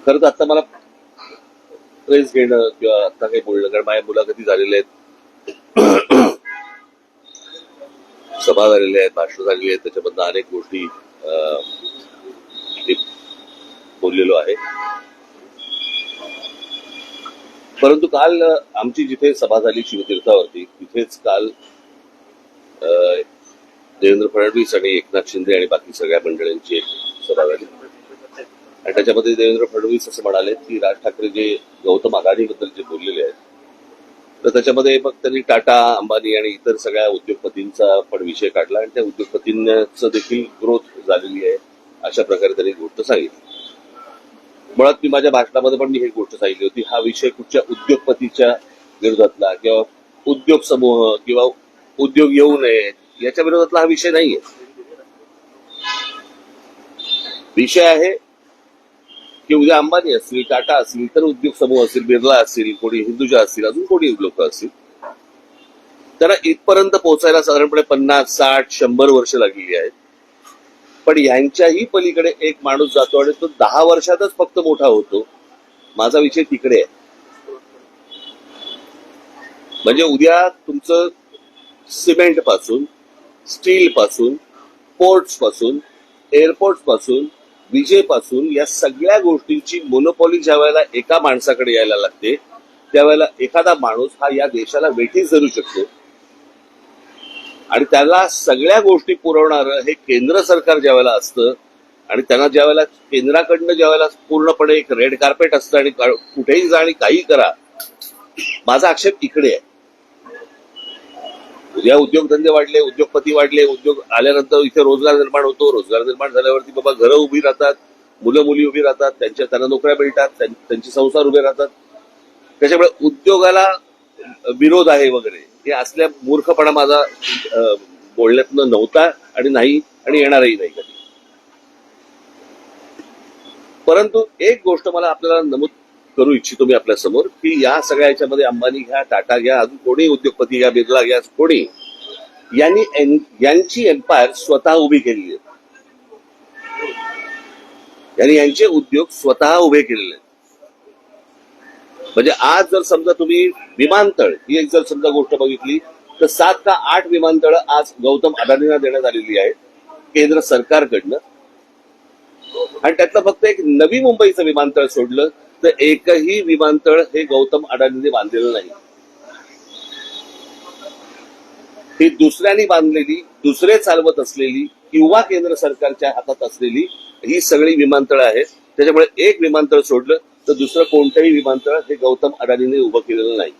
खरं तर आता मला प्रेस घेणं किंवा आता काही बोलणं, कारण माझ्या मुलाखती झालेल्या आहेत, सभा झालेल्या आहेत, भाषण झालेली आहेत, त्याच्याबद्दल अनेक गोष्टी मी बोललेलो आहे. परंतु काल आमची जिथे सभा झाली शिवतीर्थावरती, तिथेच काल देवेंद्र फडणवीस आणि एकनाथ शिंदे आणि बाकी सगळ्या मंडळींची एक सभा झाली आणि त्याच्यामध्ये देवेंद्र फडणवीस असं म्हणाले की राज ठाकरे जे गौतम अदानीबद्दल जे बोललेले आहेत, तर त्याच्यामध्ये मग त्यांनी टाटा, अंबानी आणि इतर सगळ्या उद्योगपतींचा पण विषय काढला आणि त्या उद्योगपतींचं देखील ग्रोथ झालेली आहे अशा प्रकारे त्यांनी गोष्ट सांगितली. मुळात मी माझ्या भाषणामध्ये पण मी ही गोष्ट सांगितली होती, हा विषय कुठच्या उद्योगपतीच्या विरोधातला किंवा उद्योग समूह किंवा उद्योग येऊ नये याच्या विरोधातला हा विषय नाहीये. विषय आहे की उद्या अंबानी असतील, टाटा असतील, इतर उद्योग समूह असतील, बिर्ला असतील, कोणी हिंदुजा असतील, अजून कोणी लोक असतील, त्यांना इथपर्यंत पोहोचायला साधारणपणे 50, 60, 100 वर्ष लागलेली आहेत. पण यांच्याही पलीकडे एक माणूस जातो आणि तो 10 वर्षातच फक्त मोठा होतो. माझा विषय तिकडे आहे. म्हणजे उद्या तुमचं सिमेंट पासून, स्टील पासून, पोर्ट्स पासून, एअरपोर्ट पासून, विजेपासून या सगळ्या गोष्टींची मोनोपॉली ज्या वेळेला एका माणसाकडे यायला लागते, त्यावेळेला एखादा माणूस हा या देशाला वेठीस धरू शकतो आणि त्याला सगळ्या गोष्टी पुरवणारं हे केंद्र सरकार ज्या वेळेला असतं आणि त्यांना ज्या वेळेला केंद्राकडनं ज्या वेळेला पूर्णपणे एक रेड कार्पेट असतं आणि कुठेही जा आणि काही करा, माझा आक्षेप इकडे आहे. उद्या उद्योगधंदे वाढले, उद्योगपती वाढले, उद्योग आल्यानंतर इथे रोजगार निर्माण होतो. रोजगार निर्माण झाल्यावरती बाबा घरं उभी राहतात, मुलं मुली उभी राहतात, त्यांना नोकऱ्या मिळतात, त्यांचे संसार उभे राहतात. त्याच्यामुळे उद्योगाला विरोध आहे वगैरे हे असल्या मूर्खपणा माझा बोलण्यातनं नव्हता आणि नाही आणि येणारही नाही कधी. परंतु एक गोष्ट मला आपल्याला नमूद करू इच्छितो मी आपल्या समोर की या सगळ्या याच्यामध्ये अंबानी घ्या, टाटा घ्या, अजून कोणी उद्योगपती घ्या, बिर्ला घ्या, कोणी यांची एम्पायर स्वतः उभी केलेली आहे. यांनी यांचे उद्योग स्वतः उभे केलेले आहेत. म्हणजे आज जर समजा तुम्ही विमानतळ ही एक जर समजा गोष्ट बघितली तर 7 का 8 विमानतळ आज गौतम अदानींना देण्यात आलेली आहेत केंद्र सरकारकडनं आणि त्यातलं फक्त एक नवी मुंबईचं विमानतळ सोडलं तर एकही विमानतळ हे गौतम अदानींनी बांधलेलं नाही. ही दुसऱ्यांनी बांधलेली, दुसरे चालवत असलेली किंवा केंद्र सरकारच्या हातात असलेली ही सगळी विमानतळं आहेत. त्याच्यामुळे एक विमानतळ सोडलं तर दुसरं कोणतंही विमानतळ हे गौतम अदानींनी उभं केलेलं नाही.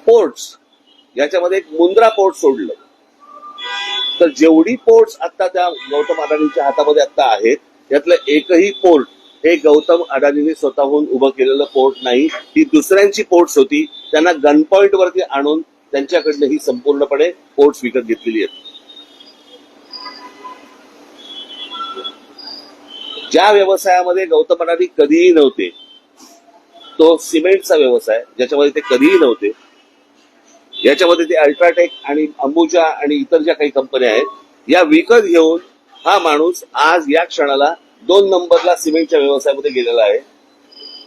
पोर्ट्स याच्यामध्ये एक मुंद्रा पोर्ट सोडलं तर जेवढी पोर्ट्स आता त्या गौतम अदानींच्या हातामध्ये आता आहेत यातलं एकही पोर्ट हे गौतम अदानींनी स्वतःहून उभं केलेलं पोर्ट नाही. ही दुसऱ्यांची पोर्ट्स होती, त्यांना गन पॉइंट वरती आणून त्यांच्याकडनं ही संपूर्णपणे पोर्ट्स विकत घेतलेली आहेत. ज्या व्यवसायामध्ये गौतम अदानी कधीही नव्हते तो सिमेंटचा व्यवसाय, ज्याच्यामध्ये ते कधीही नव्हते, याच्यामध्ये ते अल्ट्राटेक आणि अंबुजा आणि इतर ज्या काही कंपन्या आहेत या विकत घेऊन हा माणूस आज या क्षणाला 2 नंबरला सिमेंटच्या व्यवसायामध्ये गेलेला आहे.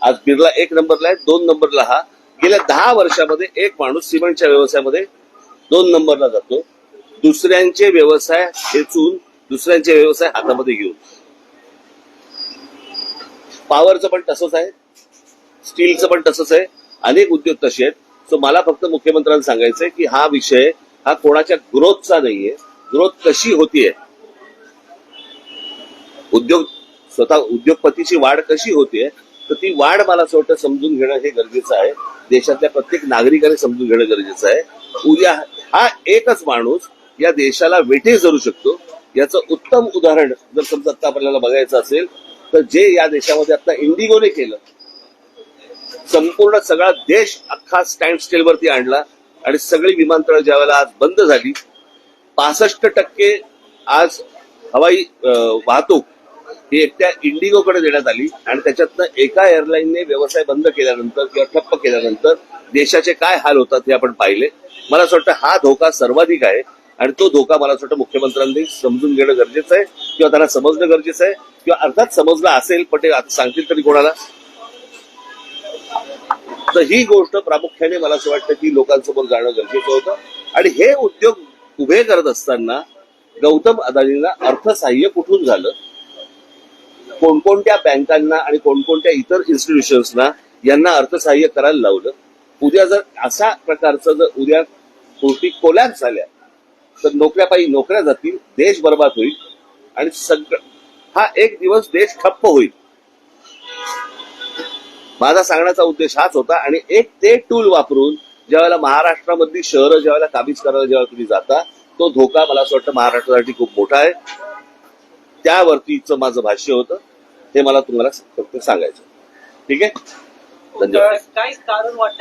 आज बिर्ला 1 नंबरला आहे, 2 नंबरला हा. गेल्या 10 वर्षामध्ये एक माणूस सिमेंटच्या व्यवसायामध्ये 2 नंबरला जातो, दुसऱ्यांचे व्यवसाय खेचून, दुसऱ्यांचे व्यवसाय हातामध्ये घेऊन. पॉवरचं पण तसंच आहे, स्टीलचं पण तसंच आहे, अनेक उद्योग तसे आहेत. सो मला फक्त मुख्यमंत्र्यांना सांगायचंय की हा विषय हा कोणाच्या ग्रोथचा नाहीये. ग्रोथ कशी होतीये, स्वतः उद्योगपतीची वाढ कशी होतीये, तर ती वाढ मला असं वाटतं समजून घेणं हे गरजेचं आहे. देशातल्या प्रत्येक नागरिकाने समजून घेणं गरजेचं आहे. उद्या हा एकच माणूस या देशाला वेठीस धरू शकतो. याचं उत्तम उदाहरण जर समजा आता आपल्याला बघायचं असेल तर जे या देशामध्ये आता इंडिगोने केलं, संपूर्ण सगळा देश अख्खा स्टँड स्टीलवरती आणला आणि सगळी विमानतळं ज्या वेळेला आज बंद झाली, 65% आज हवाई वाहतूक ही एकट्या इंडिगोकडे देण्यात आली आणि त्याच्यातनं एका एअरलाईनने व्यवसाय बंद केल्यानंतर किंवा ठप्प केल्यानंतर देशाचे काय हाल होतात हे आपण पाहिले. मला असं वाटतं हा धोका सर्वाधिक आहे आणि तो धोका मला असं वाटतं मुख्यमंत्र्यांनी समजून घेणं गरजेचं आहे किंवा त्यांना समजणं गरजेचं आहे किंवा अर्थात समजलं असेल पण ते आता सांगतील तरी कोणाला. तर ही गोष्ट प्रामुख्याने मला असं वाटतं की लोकांसमोर जाणं गरजेचं होतं. आणि हे उद्योग उभे करत असताना गौतम अदानींना अर्थसहाय्य कुठून झालं, कोणकोणत्या बँकांना आणि कोणकोणत्या इतर इन्स्टिट्यूशन्सना यांना अर्थसहाय्य करायला लावलं. उद्या जर अशा प्रकारचं जर उद्या गोष्टी कोलॅप्स झाल्या तर नोकऱ्या जातील, देश बर्बाद होईल आणि हा एक दिवस देश ठप्प होईल. माझा सांगण्याचा उद्देश हाच होता. आणि एक ते टूल वापरून ज्यावेळेला महाराष्ट्रामधली शहरं ज्यावेळेला काबीज करायला जेव्हा तुम्ही जाता तो धोका मला असं वाटतं महाराष्ट्रासाठी खूप मोठा आहे. त्यावरतीचं माझं भाष्य होतं, हे मला तुम्हाला फक्त सांगायचं. ठीक आहे, धन्यवाद. काय कारण वाटतं